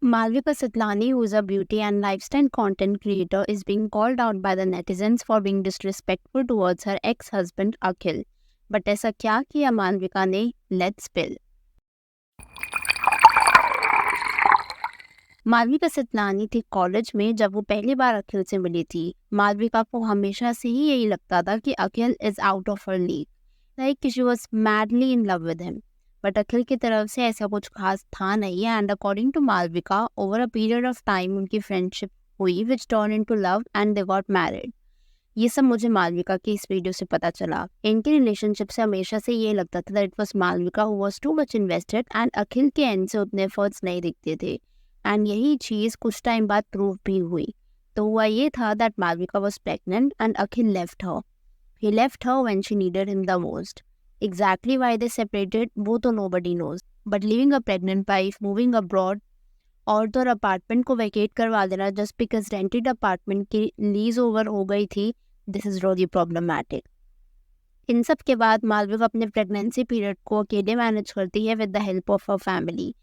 Malvika Sitlani, who is a beauty and lifestyle content creator, is being called out by the netizens for being disrespectful towards her ex-husband Akhil. But ऐसा क्या किया मालविका ने? Let's spill. Malvika सितलानी थी college में जब वो पहली बार अखिल से मिली थी। मालविका को हमेशा से ही यही लगता था कि Akhil is out of her league, like she was madly in love with him. But Akhil की तरफ से ऐसा कुछ खास था नहीं, and according to Malvika over a period of time उनकी फ्रेंडशिप हुई which turn into love and they got married. ये सब मुझे मालविका की इस वीडियो से पता चला। इनकी रिलेशनशिप से हमेशा से ये लगता था that it was Malvika who was too much invested and Akhil के एंड से उतने एफर्ट्स नहीं दिखते थे। एंड यही चीज़ कुछ टाइम बाद प्रूव भी हुई। तो हुआ ये था that Malvika was pregnant and Akhil left her. He left her when she needed him the most. Exactly why they separated वो तो nobody knows, but living a pregnant wife, moving abroad और तो अपार्टमेंट को वैकेट करवा देना जस्ट बिकॉज रेंटेड अपार्टमेंट की lease over हो गई थी, दिस इज रियली प्रॉब्लमैटिक। इन सब के बाद मालविका अपने प्रेगनेंसी पीरियड को अकेले मैनेज करती है with the help of a family,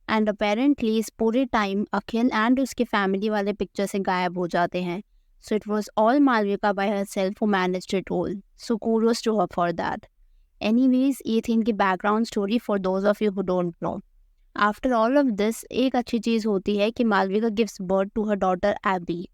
and apparently इस पूरे टाइम अखिल एंड उसके फैमिली वाले पिक्चर से गायब हो जाते हैं। So it was all Malvika by herself who managed it all, so kudos to her for that. Anyways, ये थी इनकी background story for those of you who don't know. After all of this एक अच्छी चीज़ होती है कि Malvika gives birth to her daughter Abby.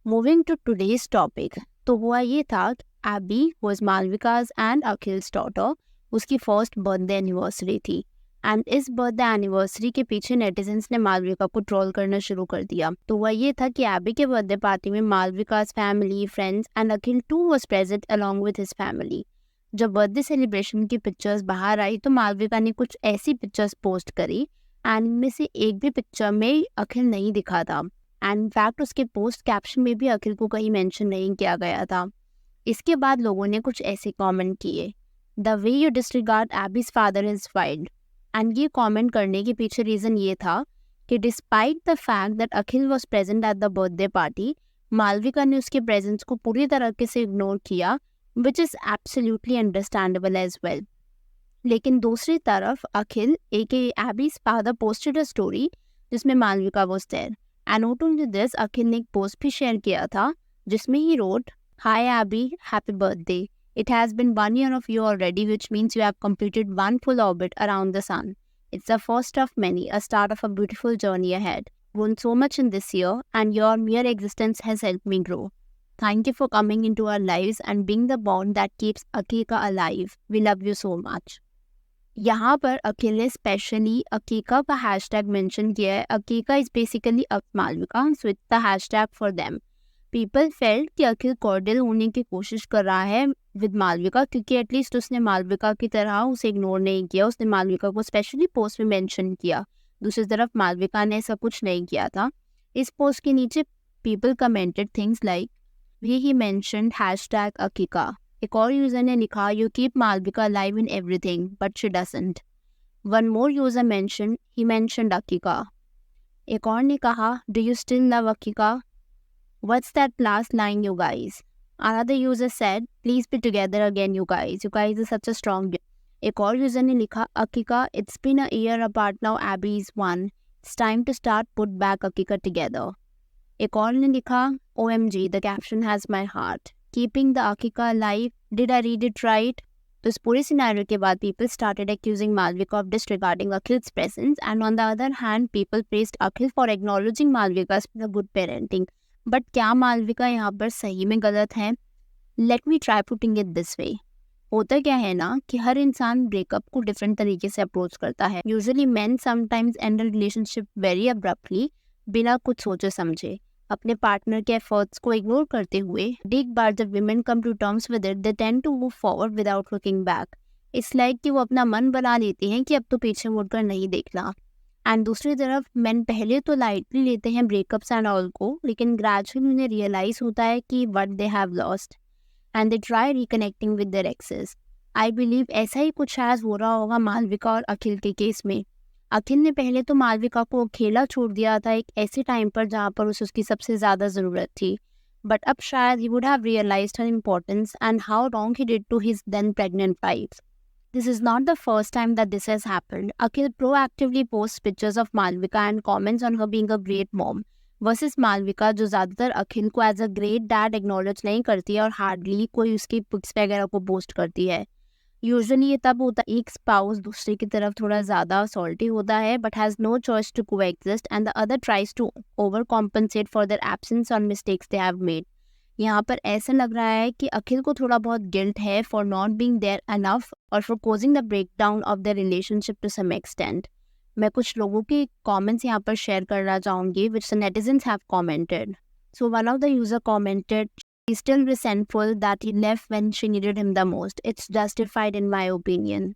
Moving to today's topic, तो हुआ ये था कि Abby was Malvika's and Akhil's daughter. उसकी फर्स्ट बर्थडे एनिवर्सरी थी, एंड इस बर्थडे एनिवर्सरी के पीछे नेटिजन्स ने मालविका को ट्रोल करना शुरू कर दिया। तो हुआ ये था कि एबी के बर्थडे पार्टी में Malvika's family, friends and Akhil too was present along with his family. जब बर्थडे सेलिब्रेशन की पिक्चर्स बाहर आई तो मालविका ने कुछ ऐसी पिक्चर्स पोस्ट करी एंड इनमें से एक भी पिक्चर में अखिल नहीं दिखा था, एंड इनफैक्ट उसके पोस्ट कैप्शन में भी अखिल को कहीं मेंशन नहीं किया गया था। इसके बाद लोगों ने कुछ ऐसे कमेंट किए, the way you disregard Abby's father is wild. And ये कमेंट करने के पीछे रीज़न ये था कि despite the fact that Akhil was present at the birthday party, Malvika ने उसके प्रेजेंस को पूरी तरीके से इग्नोर किया, which is absolutely understandable as well. लेकिन दूसरी तरफ Akhil aka Abby's father posted a story जिसमें Malvika was there, and not only this, Akhil ने एक पोस्ट भी शेयर किया था जिसमें he wrote, hi Abby, happy birthday, it has been 1 year of you already, which means you have completed one full orbit around the sun. It's the first of many, a start of a beautiful journey ahead. Grown so much in this year, and your mere existence has helped me grow. Thank you for coming into our lives and being the bond that keeps Akika alive. We love you so much. यहाँ पर अखिल ने specially अकीका का hashtag mention किया है। Akika is basically Malvika, so it's the hashtag for them. People felt कि Akhil cordial होने की कोशिश कर रहा है विद मालविका, क्योंकि एटलीस्ट उसने मालविका की तरह उसे इग्नोर नहीं किया, उसने मालविका को स्पेशली पोस्ट में मेंशन किया। दूसरी तरफ मालविका ने ऐसा कुछ नहीं किया था। इस पोस्ट के नीचे people commented things like he mentioned hashtag Akika. एक और यूजर ने लिखा, you keep Malvika live in everything but she doesn't. One more user mention, he mentioned Akika. एक और ने कहा, do you still love Akika? What's that last line you guys? Another user said, please be together again you guys is such a strong. एक और user ने लिखा, Akika, it's been a year apart now, Abby is one, it's time to start put back Akika together. एक और ने लिखा, OMG, the caption has my heart. Keeping the Akika alive. Did I read it right? तो इस पूरे scenario के बाद people started accusing Malvika of disregarding Akhil's presence, and on the other hand, people praised Akhil for acknowledging Malvika's good parenting. But क्या मालविका यहाँ पर सही में गलत है? Let me try putting it this way. होता क्या है ना कि हर इंसान ब्रेकअप को डिफरेंट तरीके से अप्रोच करता है। Usually men sometimes end a relationship very abruptly, बिना कुछ सोचे समझे, अपने पार्टनर के एफर्ट्स को इग्नोर करते हुए। एक बार जब women come to terms with it, they tend to move forward without looking back. It's like कि वो अपना मन बना लेती हैं कि अब तो पीछे मुड़कर नहीं देखना। एंड दूसरी तरफ मेन पहले तो लाइटली लेते हैं ब्रेकअप्स एंड ऑल को, लेकिन ग्रेजुअली उन्हें रियलाइज होता है कि what they have lost and they try reconnecting with their exes. I believe ऐसा ही कुछ शायद हो रहा होगा मालविका और अखिल के केस में। अखिल ने पहले तो मालविका को अकेला छोड़ दिया था एक ऐसे टाइम पर जहाँ पर उसे उसकी सबसे ज़्यादा ज़रूरत थी, बट अब शायद he would have realised her importance and how wrong he did to his then pregnant wife. This is not the first time that this has happened. Akhil proactively posts pictures of Malvika and comments on her being a great mom. Versus Malvika जो ज़्यादातर अखिल को as a great dad acknowledge नहीं करती है और hardly कोई उसकी pics वगैरह को पोस्ट करती है. यूजुअली ये तब होता है एक स्पाउस दूसरे की तरफ थोड़ा ज़्यादा सॉल्टी होता है but has no choice to coexist and the other tries to overcompensate for their absence on mistakes they have made. यहाँ पर ऐसा लग रहा है कि अखिल को थोड़ा बहुत गिल्ट है for not being there enough और for causing the break down of the relationship to some extent. मैं कुछ लोगों के कमेंट्स यहाँ पर शेयर करना चाहूँगी which the netizens have commented. So one of the user commented, "She's still resentful that he left when she needed him the most. It's justified in my opinion."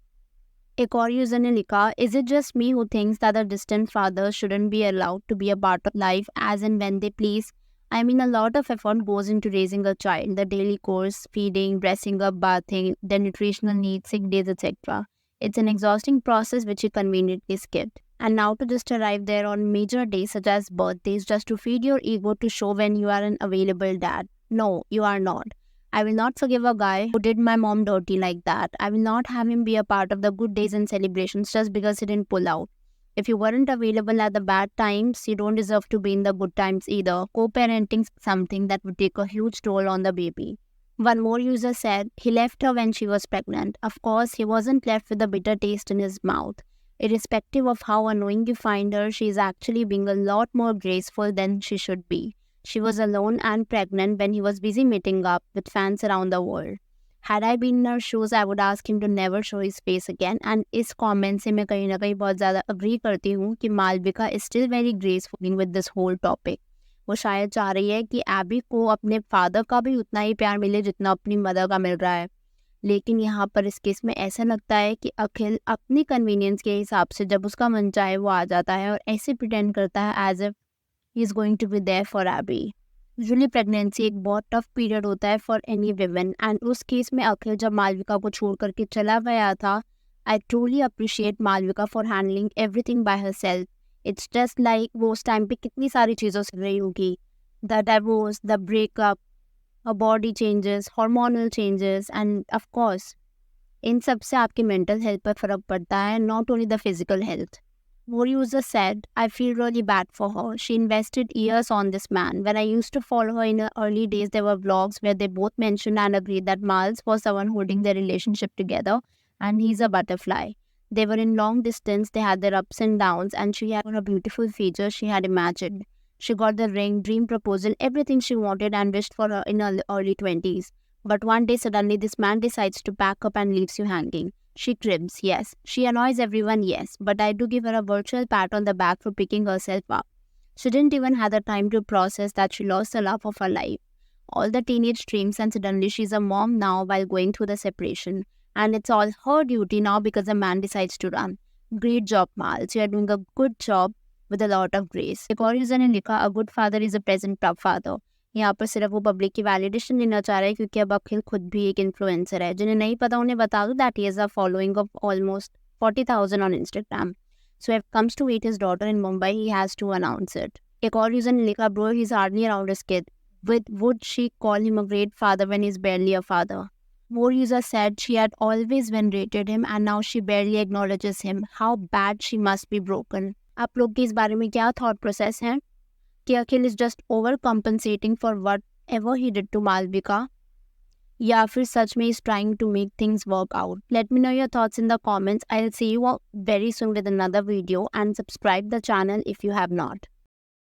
एक और यूजर ने लिखा, "Is it just me who thinks that the distant fathers shouldn't be allowed to be a part of life as and when they please? I mean, a lot of effort goes into raising a child, the daily chores, feeding, dressing up, bathing, their nutritional needs, sick days, etc. It's an exhausting process which he conveniently skipped. And now to just arrive there on major days such as birthdays just to feed your ego to show when you are an available dad. No, you are not. I will not forgive a guy who did my mom dirty like that. I will not have him be a part of the good days and celebrations just because he didn't pull out. If you weren't available at the bad times, you don't deserve to be in the good times either. Co-parenting is something that would take a huge toll on the baby." One more user said, "He left her when she was pregnant. Of course, he wasn't left with a bitter taste in his mouth. Irrespective of how annoying you find her, she is actually being a lot more graceful than she should be. She was alone and pregnant when he was busy meeting up with fans around the world. Had I been in her shoes, I would ask him to never show his face again." And इस comment से मैं कहीं ना कहीं बहुत ज़्यादा agree करती हूँ कि Malvika is still very graceful with this whole topic. वो शायद चाह रही है कि एबी को अपने फादर का भी उतना ही प्यार मिले जितना अपनी मदर का मिल रहा है. लेकिन यहाँ पर इस केस में ऐसा लगता है कि अखिल अपनी कन्वीनियंस के हिसाब से जब उसका मन चाहे वो आ जाता है और ऐसे प्रिटेंड करता है as if he is going to be there for Abby. Usually pregnancy एक बहुत टफ पीरियड होता है फॉर एनी विमेन एंड उस केस में अखिल जब मालविका को छोड़ करके चला गया था, I truly appreciate Malvika for handling everything by herself. It's just like वो उस टाइम पे कितनी सारी चीज़ों से रही होगी, the divorce, the breakup, body changes, hormonal changes end of course in सब से आपकी मेंटल हेल्थ पर फ़र्क पड़ता है, not only the physical health. More user said, "I feel really bad for her. She invested years on this man. When I used to follow her in her early days, there were vlogs where they both mentioned and agreed that Miles was the one holding their relationship together and he's a butterfly. They were in long distance, they had their ups and downs, and she had a beautiful future she had imagined. She got the ring, dream proposal, everything she wanted and wished for her in her early 20s. But one day suddenly this man decides to pack up and leaves you hanging. She crimps, yes. She annoys everyone, yes. But I do give her a virtual pat on the back for picking herself up. She didn't even have the time to process that she lost the love of her life. All the teenage dreams and suddenly she's a mom now while going through the separation. And it's all her duty now because a man decides to run. Great job, Miles. You are doing a good job with a lot of grace. एक और user ने लिखा, "A good father is a present father." यहाँ पर सिर्फ वो public की validation लेना चाह रहे हैं क्योंकि अब अखिल खुद भी एक इन्फ्लुएंसर है. जिन्हें नहीं पता उन्हें बता दो that he is a following of almost 40,000 on Instagram. So if comes to meet his daughter in Mumbai he has to announce it. एक और यूजर ने लिखा, "Bro, he's hardly around his kid. Would she call him a great father when he's barely a father?" More user said she had always venerated him and now she barely acknowledges him. How bad she must be broken. आप लोग के इस बारे में क्या thought process है कि Akhil is just over compensating for whatever he did to Malvika या फिर सच में is trying to make things work out? Let me know your thoughts in the comments. I will see you very soon with another video and subscribe the channel if you have not.